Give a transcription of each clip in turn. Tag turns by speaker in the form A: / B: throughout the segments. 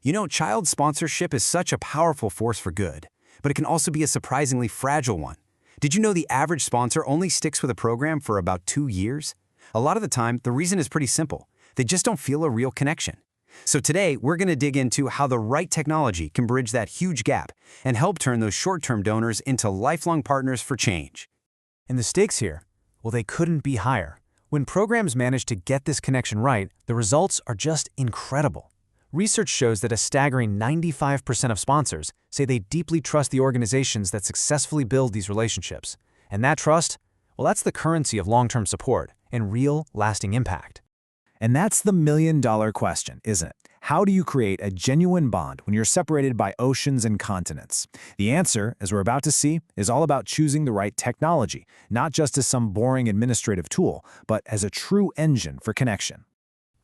A: You know, child sponsorship is such a powerful force for good, but it can also be a surprisingly fragile one. Did you know the average sponsor only sticks with a program for about 2 years? A lot of the time, the reason is pretty simple. They just don't feel a real connection. So today, we're going to dig into how the right technology can bridge that huge gap and help turn those short-term donors into lifelong partners for change.
B: And the stakes here? Well, they couldn't be higher. When programs manage to get this connection right, the results are just incredible. Research shows that a staggering 95% of sponsors say they deeply trust the organizations that successfully build these relationships. And that trust, well, that's the currency of long-term support and real, lasting impact.
C: And that's the million-dollar question, isn't it? How do you create a genuine bond when you're separated by oceans and continents? The answer, as we're about to see, is all about choosing the right technology, not just as some boring administrative tool, but as a true engine for connection.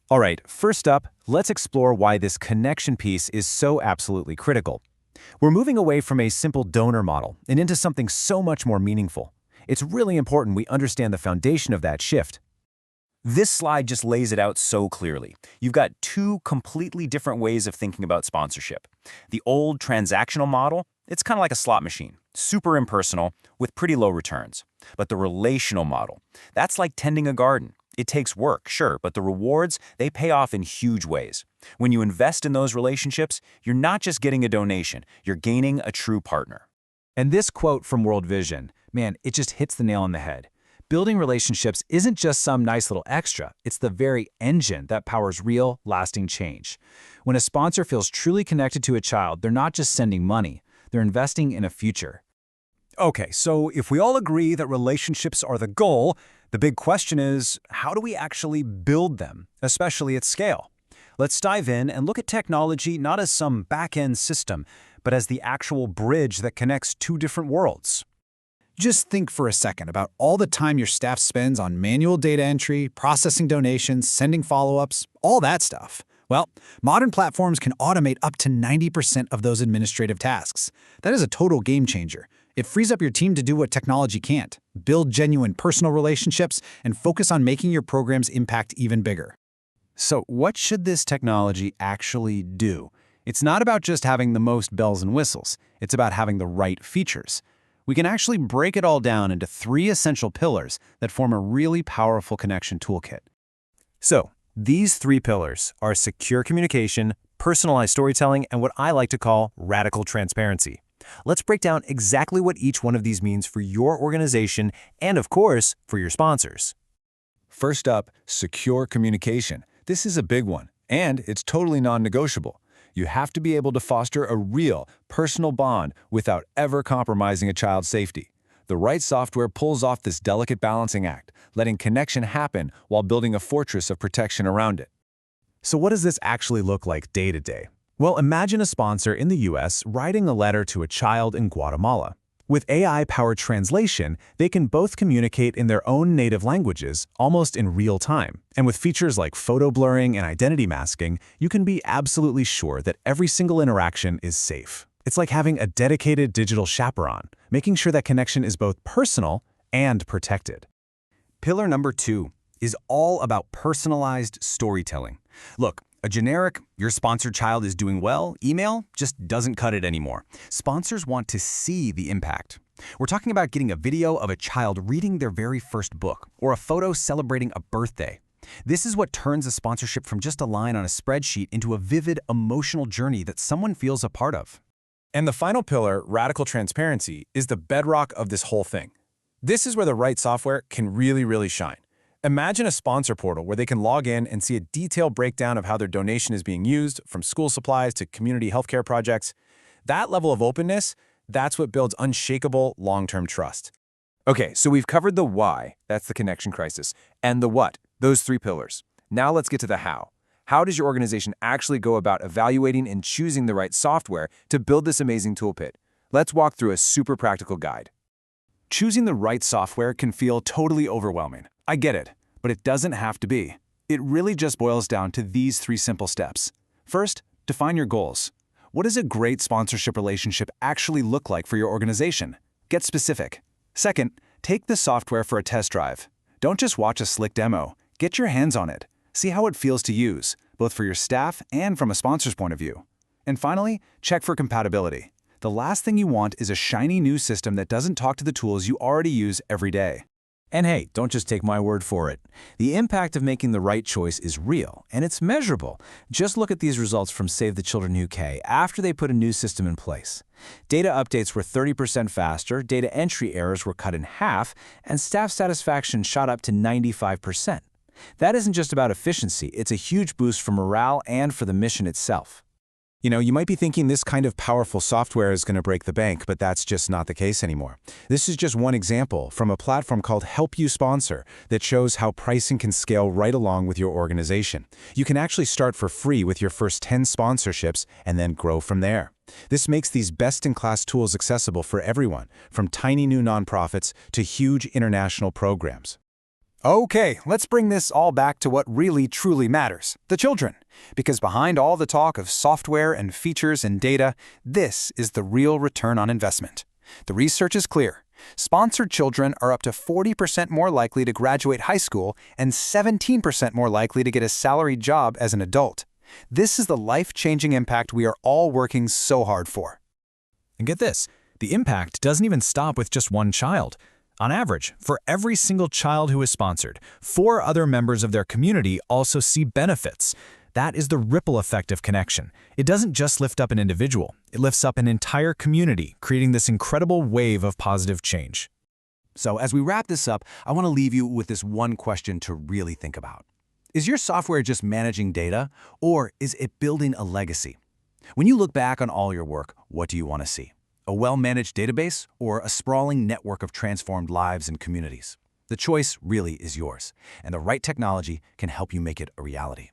B: All right, first up, let's explore why this connection piece is so absolutely critical. We're moving away from a simple donor model and into something so much more meaningful. It's really important we understand the foundation of that shift.
D: This slide just lays it out so clearly. You've got two completely different ways of thinking about sponsorship. The old transactional model, it's kind of like a slot machine, super impersonal, with pretty low returns. But the relational model, that's like tending a garden. It takes work, sure, but the rewards, they pay off in huge ways. When you invest in those relationships, you're not just getting a donation, you're gaining a true partner.
B: And this quote from World Vision, man, it just hits the nail on the head. Building relationships isn't just some nice little extra, it's the very engine that powers real, lasting change. When a sponsor feels truly connected to a child, they're not just sending money, they're investing in a future.
E: Okay, so if we all agree that relationships are the goal, the big question is, how do we actually build them, especially at scale? Let's dive in and look at technology not as some back-end system, but as the actual bridge that connects two different worlds.
C: Just think for a second about all the time your staff spends on manual data entry, processing donations, sending follow-ups, all that stuff. Well, modern platforms can automate up to 90% of those administrative tasks. That is a total game changer. It frees up your team to do what technology can't, build genuine personal relationships, and focus on making your program's impact even bigger.
E: So what should this technology actually do? It's not about just having the most bells and whistles. It's about having the right features. We can actually break it all down into 3 essential pillars that form a really powerful connection toolkit. So, these 3 pillars are secure communication, personalized storytelling, and what I like to call radical transparency. Let's break down exactly what each one of these means for your organization and, of course, for your sponsors.
F: First up, secure communication. This is a big one, and it's totally non-negotiable. You have to be able to foster a real, personal bond without ever compromising a child's safety. The right software pulls off this delicate balancing act, letting connection happen while building a fortress of protection around it.
B: So what does this actually look like day to day? Well, imagine a sponsor in the US writing a letter to a child in Guatemala. With AI-powered translation, they can both communicate in their own native languages almost in real time. And with features like photo blurring and identity masking, you can be absolutely sure that every single interaction is safe. It's like having a dedicated digital chaperone, making sure that connection is both personal and protected.
A: Pillar number 2 is all about personalized storytelling. Look, a generic, your sponsored child is doing well, email just doesn't cut it anymore. Sponsors want to see the impact. We're talking about getting a video of a child reading their very first book or a photo celebrating a birthday. This is what turns a sponsorship from just a line on a spreadsheet into a vivid, emotional journey that someone feels a part of.
E: And the final pillar, radical transparency, is the bedrock of this whole thing. This is where the right software can really shine. Imagine a sponsor portal where they can log in and see a detailed breakdown of how their donation is being used, from school supplies to community healthcare projects. That level of openness, that's what builds unshakable long-term trust. Okay, so we've covered the why, that's the connection crisis, and the what, those 3 pillars. Now let's get to the how. How does your organization actually go about evaluating and choosing the right software to build this amazing toolkit? Let's walk through a super practical guide. Choosing the right software can feel totally overwhelming. I get it, but it doesn't have to be. It really just boils down to these 3 simple steps. First, define your goals. What does a great sponsorship relationship actually look like for your organization? Get specific. Second, take the software for a test drive. Don't just watch a slick demo. Get your hands on it. See how it feels to use, both for your staff and from a sponsor's point of view.
C: And finally, check for compatibility. The last thing you want is a shiny new system that doesn't talk to the tools you already use every day.
B: And hey, don't just take my word for it. The impact of making the right choice is real, and it's measurable. Just look at these results from Save the Children UK after they put a new system in place. Data updates were 30% faster, data entry errors were cut in half, and staff satisfaction shot up to 95%. That isn't just about efficiency, it's a huge boost for morale and for the mission itself.
E: You know, you might be thinking this kind of powerful software is going to break the bank, but that's just not the case anymore. This is just one example from a platform called Help You Sponsor that shows how pricing can scale right along with your organization. You can actually start for free with your first 10 sponsorships and then grow from there. This makes these best-in-class tools accessible for everyone, from tiny new nonprofits to huge international programs.
C: Okay, let's bring this all back to what really truly matters, the children. Because behind all the talk of software and features and data, this is the real return on investment. The research is clear. Sponsored children are up to 40% more likely to graduate high school and 17% more likely to get a salaried job as an adult. This is the life-changing impact we are all working so hard for.
B: And get this, the impact doesn't even stop with just one child. On average, for every single child who is sponsored, 4 other members of their community also see benefits. That is the ripple effect of connection. It doesn't just lift up an individual, it lifts up an entire community, creating this incredible wave of positive change.
A: So as we wrap this up, I want to leave you with this one question to really think about. Is your software just managing data, or is it building a legacy? When you look back on all your work, what do you want to see? A well-managed database or a sprawling network of transformed lives and communities? The choice really is yours, and the right technology can help you make it a reality.